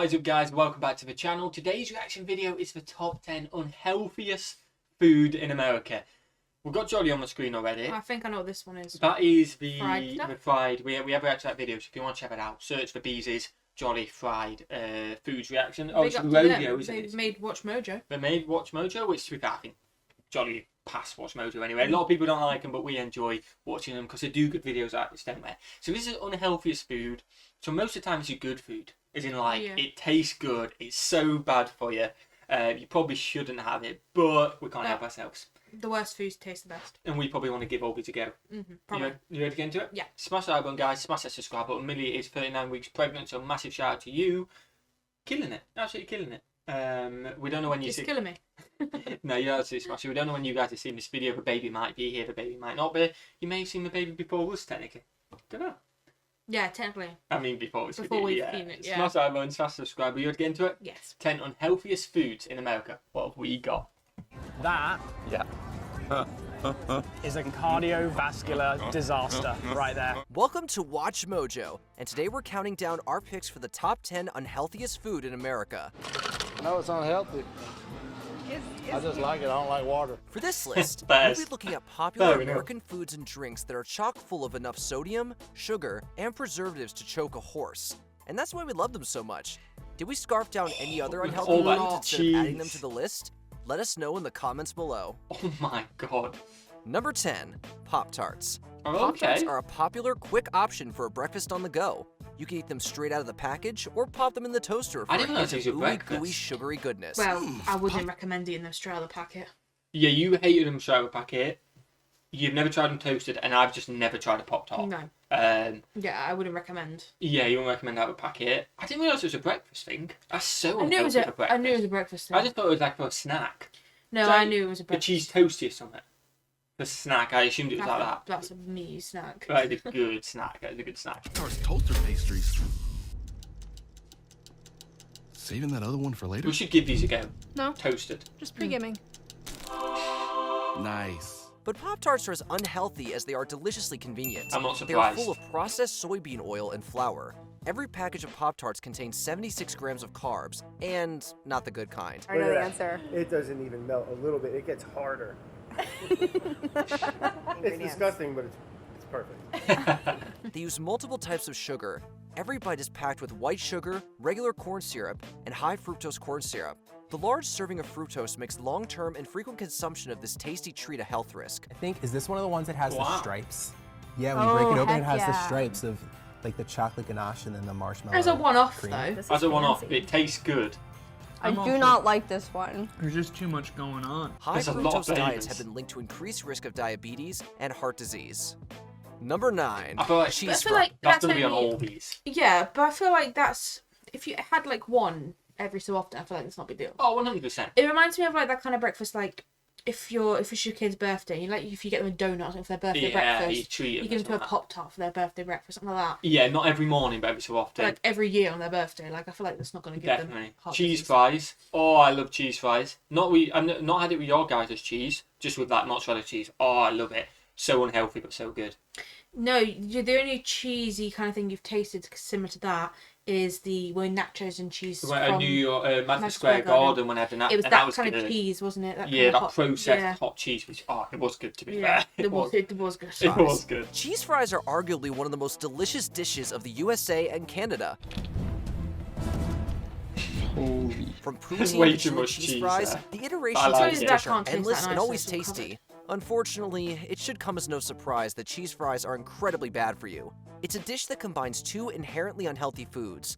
What is up, guys? Welcome back to the channel. Today's reaction video is the top 10 unhealthiest food in America. We've got Jolly on the screen already. I think I know what this one is. That is the fried. We have reacted to that video, so if you want to check it out, search for Beesley's Jolly fried foods reaction. Oh, it's rodeo, isn't it? They made Watch Mojo. They made Watch Mojo, which to be fair, I think Jolly passed Watch Mojo anyway. A lot of people don't like them, but we enjoy watching them because they do good videos like this, don't they? So this is unhealthiest food. So most of the time it's a good food. As in, like, it tastes good. It's so bad for you. You probably shouldn't have it, but we can't help ourselves. The worst foods taste the best. And we probably want to give all these a go. Probably. You ready to get into it? Yeah. Smash that like button, guys. Smash that subscribe button. Millie is 39 weeks pregnant, so massive shout out to you. Killing it. Absolutely killing it. We don't know when you see... It's killing me. No, you're absolutely smashing. We don't know when you guys have seen this video. The baby might be here, the baby might not be. You may have seen the baby before us, technically. Don't know. Yeah, technically. I mean, before we've seen it, yeah. Smash that button, smash subscribe. Are you ready to get into it? Yes. 10 unhealthiest foods in America. What have we got? That is a cardiovascular disaster right there. Welcome to Watch Mojo, and today we're counting down our picks for the top 10 unhealthiest food in America. No, it's unhealthy. I just like it. I don't like water. For this list, we'll be looking at popular American foods and drinks that are chock full of enough sodium, sugar, and preservatives to choke a horse. And that's why we love them so much. Did we scarf down any other unhealthy foods instead of adding them to the list? Let us know in the comments below. Oh my god. Number 10, Pop-Tarts. Okay. Pop-Tarts are a popular, quick option for a breakfast on the go. You can eat them straight out of the package or pop them in the toaster for a hint of gooey, sugary goodness. Well, I wouldn't recommend eating them straight out of the packet. Yeah, you hated them straight out of the packet. You've never tried them toasted, and I've just never tried a Pop-Tart. No. Yeah, I wouldn't recommend. Yeah, you wouldn't recommend out of a packet. I didn't realise it was a breakfast thing. That's so I knew it was a breakfast thing. I just thought it was like for a snack. No, I knew it was a breakfast. A cheese toasty or something. The snack, I assumed it was like that. That's a meaty snack. That is a good snack. That is a good snack. Toaster pastries. Saving that other one for later? We should give these a go. No. Toasted. Just pre-gaming. Nice. But Pop-Tarts are as unhealthy as they are deliciously convenient. I'm not They are surprised. full of processed soybean oil and flour. Every package of Pop-Tarts contains 76 grams of carbs, and not the good kind. I know the answer. It doesn't even melt a little bit. It gets harder. It's disgusting, but it's perfect. They use multiple types of sugar. Every bite is packed with white sugar, regular corn syrup, and high fructose corn syrup. The large serving of fructose makes long-term and frequent consumption of this tasty treat a health risk. I think, is this one of the ones that has the stripes? Yeah, when you break it open, it has the stripes of like the chocolate ganache and then the marshmallow. There's a one-off though. As a one-off, it tastes good. I do not like this one. There's just too much going on. High fructose diets have been linked to increased risk of diabetes and heart disease. Number 9, I feel like cheese fries. That's going to be on all these. Yeah, but I feel like that's... If you had like one every so often, I feel like it's not a big deal. Oh, 100%. It reminds me of like that kind of breakfast, like if it's your kid's birthday, you like if you get them a donut for their birthday breakfast, you give them to a Pop-Tart for their birthday breakfast, something like that. Yeah, not every morning, but every so often. Like every year on their birthday. Like I feel like that's not going to give them heart cheese disease. fries. Oh, I love cheese fries. I've not had it with your guys' cheese, just with that mozzarella cheese. Oh, I love it. So unhealthy, but so good. No, the only cheesy kind of thing you've tasted similar to that is the nachos and cheese. New York, Madison Square Garden when I had the nachos. It was that kind of cheese, wasn't it? That processed hot cheese, which it was good to be fair. It was good. It was good. Cheese fries are arguably one of the most delicious dishes of the USA and Canada. From poutine to chili cheese fries, the iterations of this dish are endless and always tasty. Unfortunately, it should come as no surprise that cheese fries are incredibly bad for you. It's a dish that combines two inherently unhealthy foods.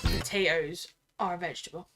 Potatoes are a vegetable.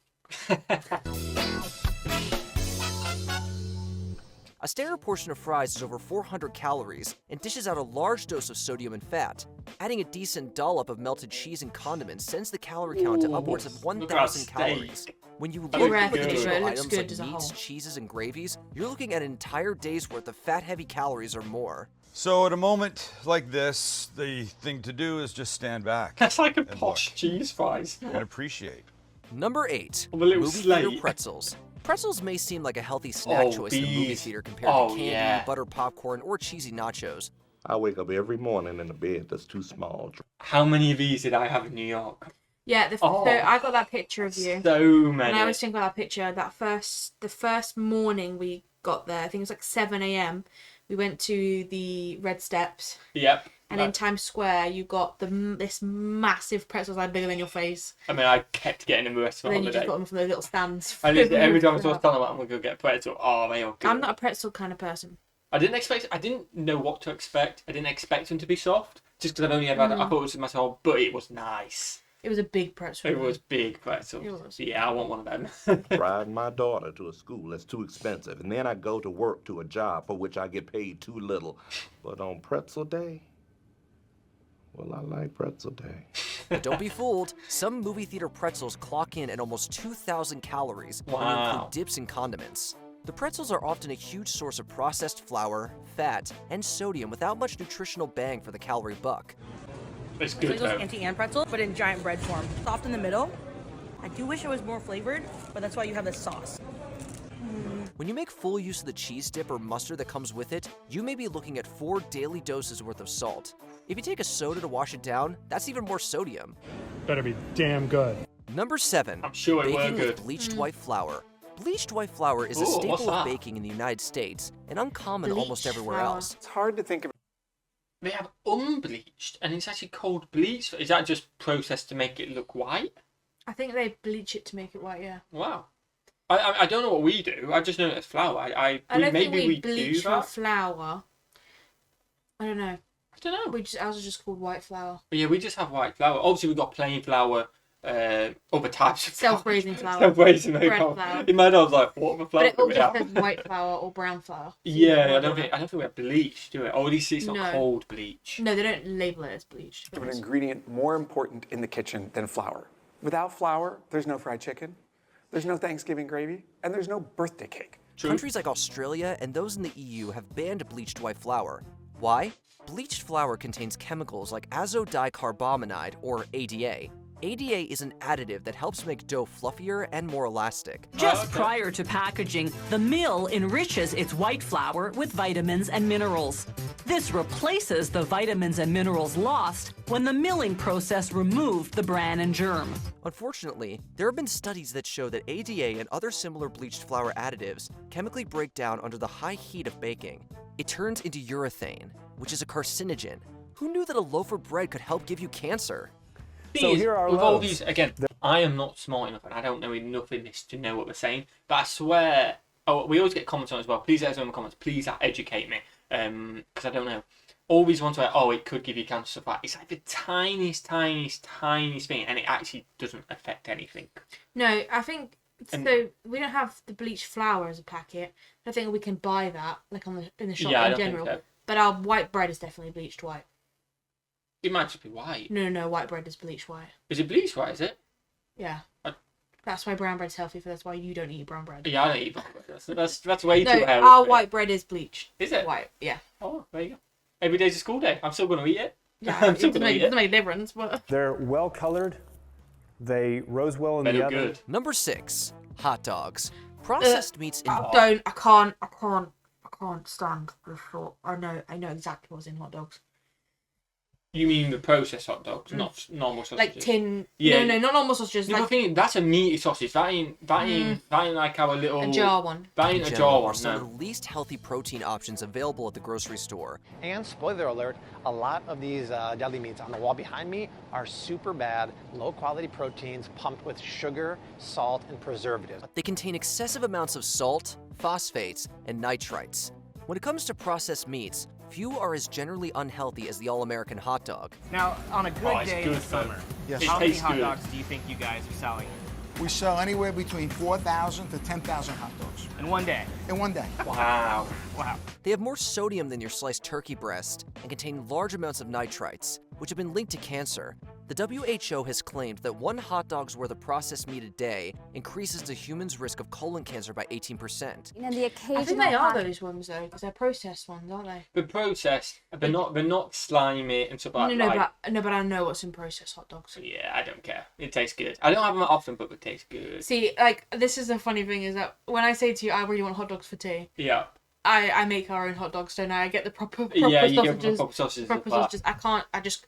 A standard portion of fries is over 400 calories and dishes out a large dose of sodium and fat. Adding a decent dollop of melted cheese and condiments sends the calorie count to upwards of 1,000 calories. When you look at the additional items like meats, cheeses, and gravies, you're looking at an entire day's worth of fat-heavy calories or more. So at a moment like this, the thing to do is just stand back. That's like a posh cheese fries. And appreciate. Number 8, movie theater pretzels. Pretzels may seem like a healthy snack choice in a movie theater compared to candy, butter popcorn, or cheesy nachos. I wake up every morning in a bed that's too small. How many of these did I have in New York? Yeah, so I got that picture of you. So many. And I always think about that picture. The first morning we got there, I think it was like 7 a.m. We went to the Red Steps. Yep. And in Times Square, you got this massive pretzels like bigger than your face. I mean, I kept getting them the rest of And the then you holiday. just got them from those little stands. And every time I was telling them I'm gonna go get a pretzel, they are good. I'm not a pretzel kind of person. I didn't know what to expect. I didn't expect them to be soft, just because I've only ever had. I thought it was myself, but it was nice. It was a big pretzel. It was big pretzel. It was. Yeah, I want one of them. Riding my daughter to a school that's too expensive, and then I go to work to a job for which I get paid too little. But on pretzel day, well, I like pretzel day. But don't be fooled. Some movie theater pretzels clock in at almost 2,000 calories when you include dips and condiments. The pretzels are often a huge source of processed flour, fat, and sodium without much nutritional bang for the calorie buck. It's good though. It's Auntie Anne pretzel, but in giant bread form. Soft in the middle. I do wish it was more flavored, but that's why you have this sauce. When you make full use of the cheese dip or mustard that comes with it, you may be looking at 4 daily doses worth of salt. If you take a soda to wash it down, that's even more sodium. Better be damn good. Number 7. I'm sure it baking were with good. bleached white flour. Bleached white flour is a Ooh, what's staple that? of baking in the United States and uncommon almost Bleached everywhere flour. else. It's hard to think of. They have unbleached, and it's actually called bleached. Is that just processed to make it look white? I think they bleach it to make it white, yeah. Wow. I don't know what we do. I just know it's flour. I don't think we do bleach that. for flour. I don't know. I don't know. Ours is just called white flour. But yeah, we just have white flour. Obviously, we've got plain flour, other types of Self-raising flour. Self-raising Bread flour. flour. In my head, I was like, what other flour But it do all we just have? says white flour or brown flour. Yeah, I don't think we have bleach, do it? Or at least it's not No. cold bleach. No, they don't label it as bleach. An ingredient more important in the kitchen than flour. Without flour, there's no fried chicken, there's no Thanksgiving gravy, and there's no birthday cake. Countries like Australia and those in the EU have banned bleached white flour. Why? Bleached flour contains chemicals like azodicarbonamide, or ADA. ADA is an additive that helps make dough fluffier and more elastic. Just prior to packaging, the mill enriches its white flour with vitamins and minerals. This replaces the vitamins and minerals lost when the milling process removed the bran and germ. Unfortunately, there have been studies that show that ADA and other similar bleached flour additives chemically break down under the high heat of baking. It turns into urethane, which is a carcinogen. Who knew that a loaf of bread could help give you cancer? So here are with all these, again, I am not smart enough and I don't know enough in this to know what we're saying, but I swear, we always get comments on it as well. Please let us know in the comments. Please educate me, because I don't know. All these ones where, it could give you cancer, stuff like that. It's like the tiniest thing, and it actually doesn't affect anything. No, I think, so we don't have the bleached flour as a packet. I don't think we can buy that, like in the shop in general. Think so. But our white bread is definitely bleached white. It might just be white. No, white bread is bleached white. Is it bleached white, is it? Yeah. That's why brown bread's healthy, that's why you don't eat brown bread. Yeah, I don't eat brown bread. That's way too No, healthy. our white bread is bleached. Is it? White, yeah. Oh, there you go. Every day's a school day. I'm still going to eat it. Yeah, I'm it still doesn't going to eat it. make a difference, but... They're well colored. They rose well in the oven. Good. Number 6, hot dogs. Processed meats in I can't stand the thought. I know exactly what's in hot dogs. You mean the processed hot dogs, not normal sausages? Like tin. Yeah. No, not normal sausages. No, Like I think that's a meaty sausage. That ain't like our little... a jar one. That ain't in a general jar are one, some no. of the least healthy protein options available at the grocery store. And spoiler alert, a lot of these deli meats on the wall behind me are super bad, low quality proteins pumped with sugar, salt, and preservatives. They contain excessive amounts of salt, phosphates, and nitrites. When it comes to processed meats, few are as generally unhealthy as the all-American hot dog. Now, on a good day in the good, summer, Yes. how many tastes hot good. dogs do you think you guys are selling We sell anywhere between 4,000 to 10,000 hot dogs in one day? in one day. Wow. Wow. They have more sodium than your sliced turkey breast and contain large amounts of nitrites, which have been linked to cancer. The WHO has claimed that one hot dog's worth of processed meat a day increases the human's risk of colon cancer by 18%. And the occasional I think they are those ones though, because they're processed ones, aren't they? They're processed. They're not slimy and stuff like that. But I know what's in processed hot dogs. Yeah, I don't care. It tastes good. I don't have them often, but they taste good. See, like, this is the funny thing is that when I say to you, I really want hot dogs for tea, Yeah. I make our own hot dogs, don't I? I get the proper Yeah, you sausages. get proper sausages. Proper sausages. I just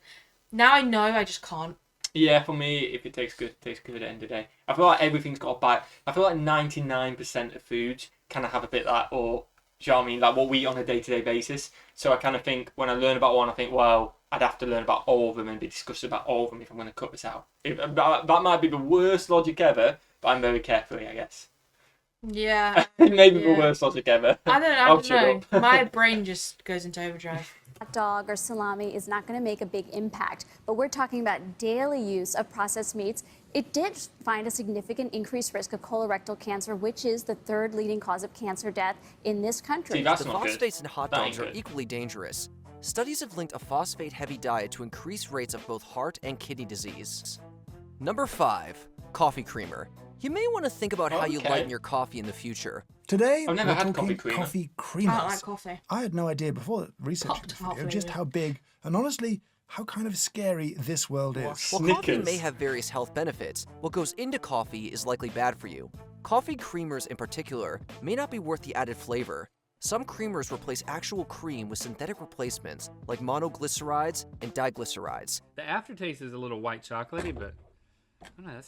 now I know I just can't. Yeah, for me, if it tastes good, it tastes good at the end of the day. I feel like everything's got a bite. I feel like 99% of foods kind of have a bit like, or, do you know what I mean? Like what we eat on a day-to-day basis. So I kind of think, when I learn about one, I think, well, I'd have to learn about all of them and be discussed about all of them if I'm going to cut this out. That might be the worst logic ever, but I'm very carefree, I guess. Yeah. Maybe the worst logic ever. I don't know. My brain just goes into overdrive. Hot dog or salami is not going to make a big impact, but we're talking about daily use of processed meats. It did find a significant increased risk of colorectal cancer, which is the third leading cause of cancer death in this country. The phosphates in hot dogs are equally dangerous. Studies have linked a phosphate-heavy diet to increased rates of both heart and kidney disease. Number 5, coffee creamer. You may want to think about how you lighten your coffee in the future. Today, I've never we're had talking coffee creamers. I don't like coffee. I had no idea before researching this video just how big and honestly how kind of scary this world is. While coffee may have various health benefits, what goes into coffee is likely bad for you. Coffee creamers in particular may not be worth the added flavor. Some creamers replace actual cream with synthetic replacements like monoglycerides and diglycerides. The aftertaste is a little white chocolatey, but I don't know,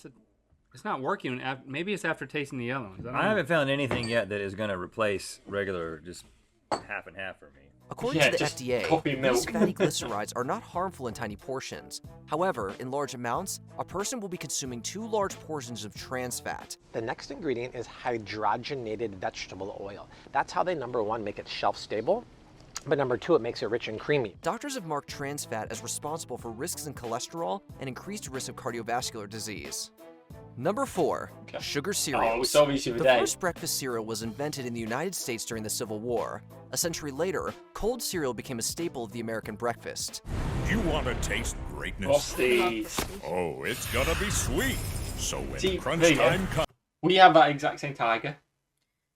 it's not working. Maybe it's after tasting the yellow ones. I haven't found anything yet that is going to replace regular, just half and half for me. According to the FDA, these fatty glycerides are not harmful in tiny portions. However, in large amounts, a person will be consuming 2 large portions of trans fat. The next ingredient is hydrogenated vegetable oil. That's how they, number 1, make it shelf stable. But number 2, it makes it rich and creamy. Doctors have marked trans fat as responsible for risks in cholesterol and increased risk of cardiovascular disease. Number 4, sugar cereals. The first breakfast cereal was invented in the United States during the Civil War. A century later, cold cereal became a staple of the American breakfast. You want to taste greatness? Frosties. Oh, it's gonna be sweet. So when crunch time comes... We have that exact same Tiger.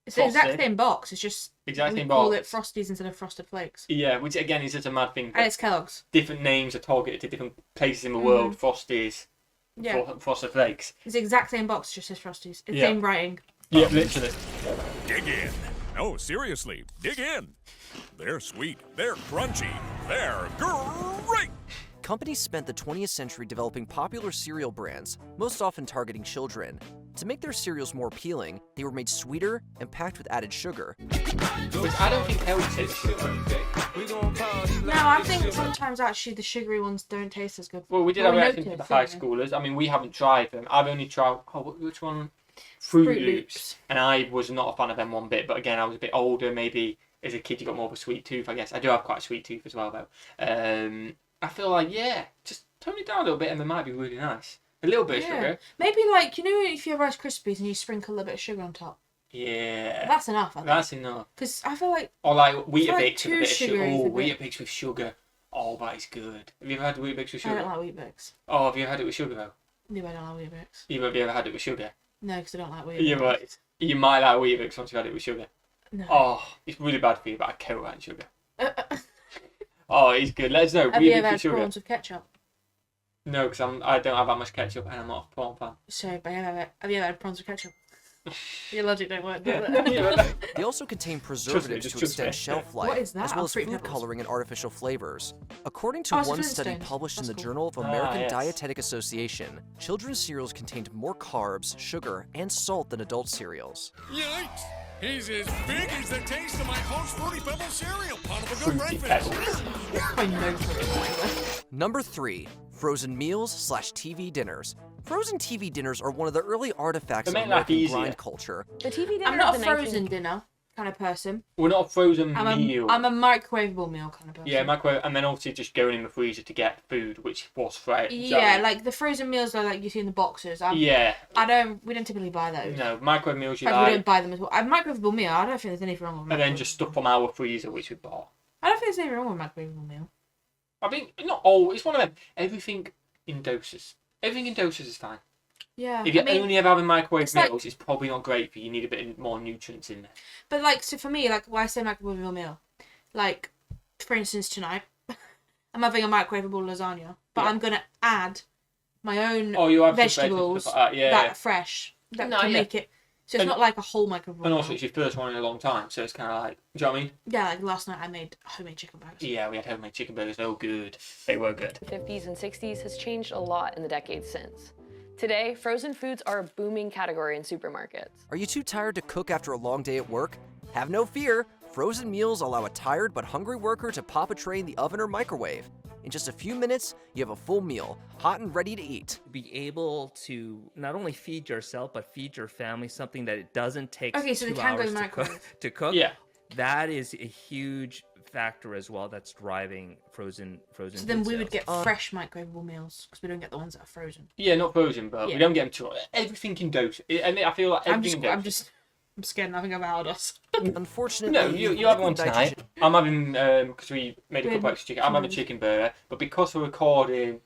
It's the exact same box. It's just we call it Frosties instead of Frosted Flakes. Yeah, which again is just a mad thing. And it's Kellogg's. Different names are targeted to different places in the world. Frosties. Yeah. Frosted Flakes. It's the exact same box, just says Frosties. It's Yeah. same writing. Yeah, literally. Dig in. No, seriously, dig in. They're sweet, they're crunchy, they're great. Companies spent the 20th century developing popular cereal brands, most often targeting children. To make their cereals more appealing, they were made sweeter and packed with added sugar. Which I don't think helps it. No, I think sometimes actually the sugary ones don't taste as good. Well, we did have a thing for the high schoolers. I mean, we haven't tried them. I've only tried, which one? Fruit Loops. And I was not a fan of them one bit, but again, I was a bit older. Maybe as a kid you got more of a sweet tooth, I guess. I do have quite a sweet tooth as well, though. I feel like, yeah, just tone it down a little bit and they might be really nice. A little bit of sugar. Maybe like, you know, if you have Rice Krispies and you sprinkle a little bit of sugar on top. Yeah. That's enough, I think. That's enough. Because I feel like... Or like Weetabix like with a bit of sugar. Oh, bit... Weetabix with sugar. Oh, that is good. Have you ever had Weetabix with sugar? I don't like Weetabix. Oh, have you had it with sugar, though? No, I don't like Weetabix. Have you ever had it with sugar? No, because I don't like Weetabix. Right. You might like Weetabix once you've had it with sugar. No. Oh, it's really bad for you, but I kill that in sugar. Oh, it's good. Let us know. Have you ever had prawns with ketchup? No, because I don't have that much ketchup and I'm not a prawn fan. So, but have you ever had prawns with ketchup? Your logic don't work, does it? They also contain preservatives to extend shelf life, What is that? as well as Fruit food nibbles. coloring and artificial flavors. According to Oh, it's one Flintstones. study published in the That's Journal of cool. American yes. Dietetic Association, children's cereals contained more carbs, sugar, and salt than adult cereals. Yikes! He's as big as the taste of my Post Fruity Pebbles cereal. Part of a good breakfast. Number 3, frozen meals / TV dinners. Frozen TV dinners are one of the early artifacts of They make life American easier. grind culture. The TV dinner I'm not a of the frozen dinner kind of person. We're not a frozen I'm meal. a microwavable meal kind of person. Yeah, microwave, and then also just going in the freezer to get food, which was fresh. Yeah, like the frozen meals are like you see in the boxes. Yeah. We don't typically buy those. No, microwave meals you Like, like. we don't buy them as well. A microwavable meal, I don't think there's anything wrong with And then microwave. just stuff from our freezer, which we bought. I don't think there's anything wrong with a microwavable meal. I think, not all, it's one of them. Everything in doses. Everything in doses is fine. Yeah. If you're I mean, only ever having microwave it's like- meals, it's probably not great for you. You need a bit more nutrients in there. But like, so for me, like, why I say microwavable meal, like, for instance, tonight, I'm having a microwavable lasagna, but I'm gonna add my own Oh, you have some vegetables vegetables, yeah, that yeah. are fresh that No, can yeah. make it. So it's not like a whole microwave. And also, it's your first one in a long time, so it's kind of like, do you know what I mean? Yeah, like last night I made homemade chicken burgers. Yeah, we had homemade chicken burgers. They were good. They were good. The 50s and 60s has changed a lot in the decades since. Today, frozen foods are a booming category in supermarkets. Are you too tired to cook after a long day at work? Have no fear. Frozen meals allow a tired but hungry worker to pop a tray in the oven or microwave. In just a few minutes, you have a full meal, hot and ready to eat. Be able to not only feed yourself, but feed your family something that it doesn't take Okay, so they 2 can go hours in to microwave. cook. Yeah. That is a huge factor as well that's driving frozen So food then we sales. would get fresh microwavable meals because we don't get the ones that are frozen. Yeah, not frozen, but Yeah. we don't get them too. Everything in dose. I mean, I feel like everything in dose. I'm scared nothing about us. Unfortunately, No, you have one tonight. I'm having, because we made a couple extra chicken, I'm having a chicken burger, but because we're recording,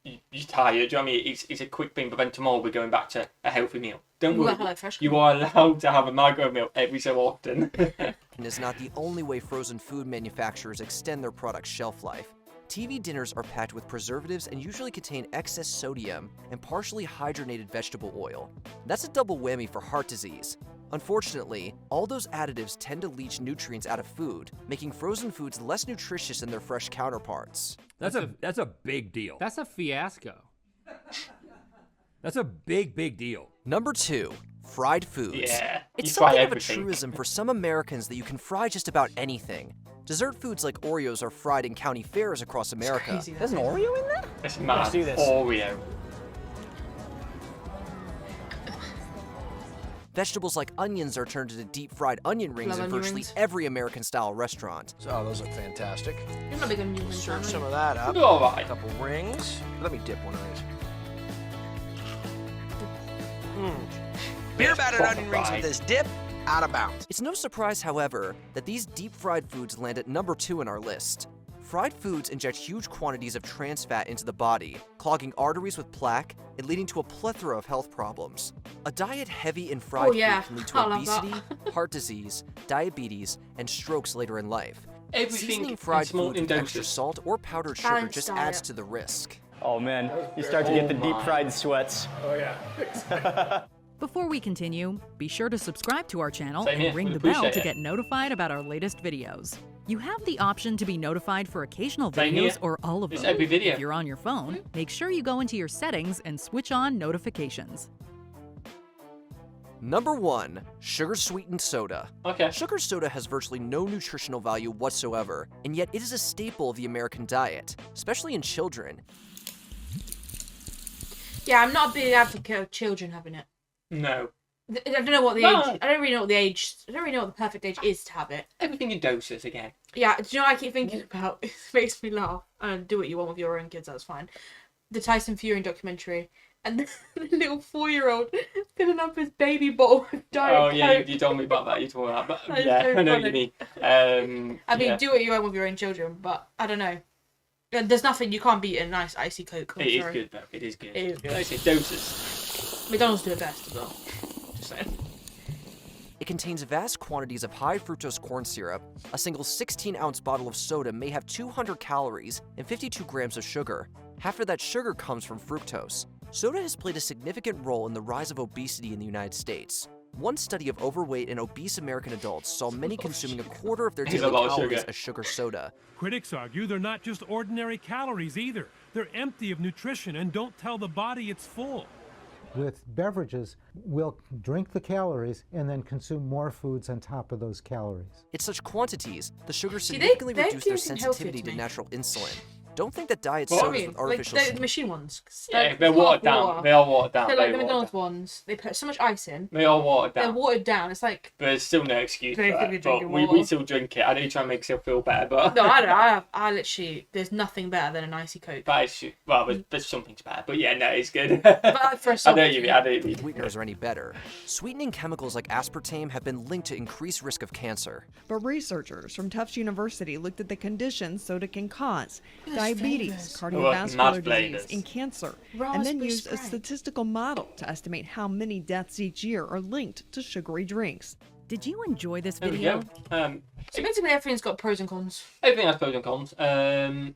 you're tired, do you know what I mean? It's a quick thing, but then tomorrow we're going back to a healthy meal. Don't We'll worry, have like fresh you are allowed to have a microwave meal every so often. And is not the only way frozen food manufacturers extend their product's shelf life. TV dinners are packed with preservatives and usually contain excess sodium and partially hydrogenated vegetable oil. That's a double whammy for heart disease. Unfortunately, all those additives tend to leach nutrients out of food, making frozen foods less nutritious than their fresh counterparts. That's a big deal. That's a fiasco. That's a big deal. Number 2, fried foods. Yeah, It's you fry something of a everything. truism for some Americans that you can fry just about anything. Dessert foods like Oreos are fried in county fairs across America. crazy, There's an Oreo in there? It's mad. Let's do this. Oreo. Vegetables like onions are turned into deep-fried onion rings Love in onion virtually rings. every American-style restaurant. Oh, those look fantastic. You're not big on onions, Serve aren't you? some of that up. They're all right. A couple rings. Let me dip one of these. Beer battered proper onion rings fried. with this dip, out of bounds. It's no surprise, however, that these deep-fried foods land at number 2 in our list. Fried foods inject huge quantities of trans fat into the body, clogging arteries with plaque and leading to a plethora of health problems. A diet heavy in fried Oh, yeah. food can lead to I love that. obesity, heart disease, diabetes, and strokes later in life. Everything Seasoning in fried small foods with extra doses. salt or powdered sugar Balanced just diet. adds to the risk. Oh man, you start to get the deep my. fried sweats. Oh yeah. Before we continue, be sure to subscribe to our channel Same and here, ring we the bell appreciate to it. get notified about our latest videos. You have the option to be notified for occasional Same videos here. or all of It's them. every video. If you're on your phone, make sure you go into your settings and switch on notifications. Number 1, sugar-sweetened soda. Okay. Sugar soda has virtually no nutritional value whatsoever, and yet it is a staple of the American diet, especially in children. Yeah, I'm not a big advocate of children having it. No. I don't know what the No. age. I don't really know what the age. I don't really know what the perfect age is to have it. Everything in doses again. Yeah, do you know what I keep thinking about? It makes me laugh. And do what you want with your own kids. That's fine. The Tyson Fury documentary, and the little 4-year-old filling up his baby bottle with Diet Oh yeah, Coke. you told me about that. You told me that. But That is yeah, so I know what funny. you mean. I mean, yeah. do what you want with your own children, but I don't know. There's nothing you can't beat a nice icy Coke. I'm It is sorry. good though. It is good. It is good. Like I say, doses. McDonald's do it best as well. Just saying. It contains vast quantities of high fructose corn syrup. A single 16-ounce bottle of soda may have 200 calories and 52 grams of sugar. Half of that sugar comes from fructose. Soda has played a significant role in the rise of obesity in the United States. One study of overweight and obese American adults saw many consuming a quarter of their It's a daily lot of calories sugar. as sugar soda. Critics argue they're not just ordinary calories either. They're empty of nutrition and don't tell the body it's full. With beverages, we'll drink the calories and then consume more foods on top of those calories. At such quantities, the sugars See, significantly they reduce their do seem healthier sensitivity to to me. natural insulin. Don't think that diet What I sodas mean, with like artificial the machine ones. 'cause Yeah, it's they're not watered down. water. They are watered down. They're Very like the watered McDonald's down. ones. They put so much ice in. They are watered They're down. watered down. It's like But there's still no excuse for Basically that. But drinking we water. still drink it. I know you try and make yourself feel better, but no, I don't. I literally. There's nothing better than an icy Coke. But it's, well, there's something's better. But yeah, no, it's good. But for a I know you mean. I know you mean. Sweeteners are any better. Sweetening chemicals like aspartame have been linked to increased risk of cancer. But researchers from Tufts University looked at the conditions soda can cause: There's diabetes, flavors. cardiovascular mad disease, flavors. and cancer, and then Raspberry used a Sprite. statistical model to estimate how many deaths each year are linked to sugary drinks. Did you enjoy this There we video? go. So basically, everything's got pros and cons. Everything has pros and cons.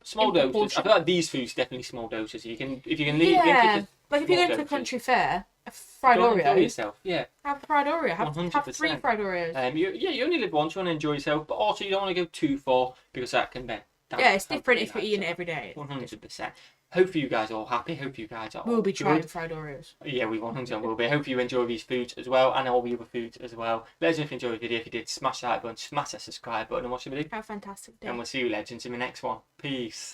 Small In doses. I proportion. feel like these foods definitely small doses. If you can leave. Yeah, like if you go small to a doses. country fair, Fried Go and enjoy Oreo. yourself. Yeah. Have a fried Oreo. Have 100%. 3 fried Oreos. You only live once. You want to enjoy yourself, but also you don't want to go too far because that can be. Yeah, it's different if you're eating it every day. 100%. Hope you guys are all happy. Hope you guys are. We'll be trying good. fried Oreos. Yeah, we 100% will be. Hope you enjoy these foods as well, and all the other foods as well. Let us know if you enjoyed the video. If you did, smash that like button, smash that subscribe button, and watch the video. Have a fantastic day. And we'll see you, legends, in the next one. Peace.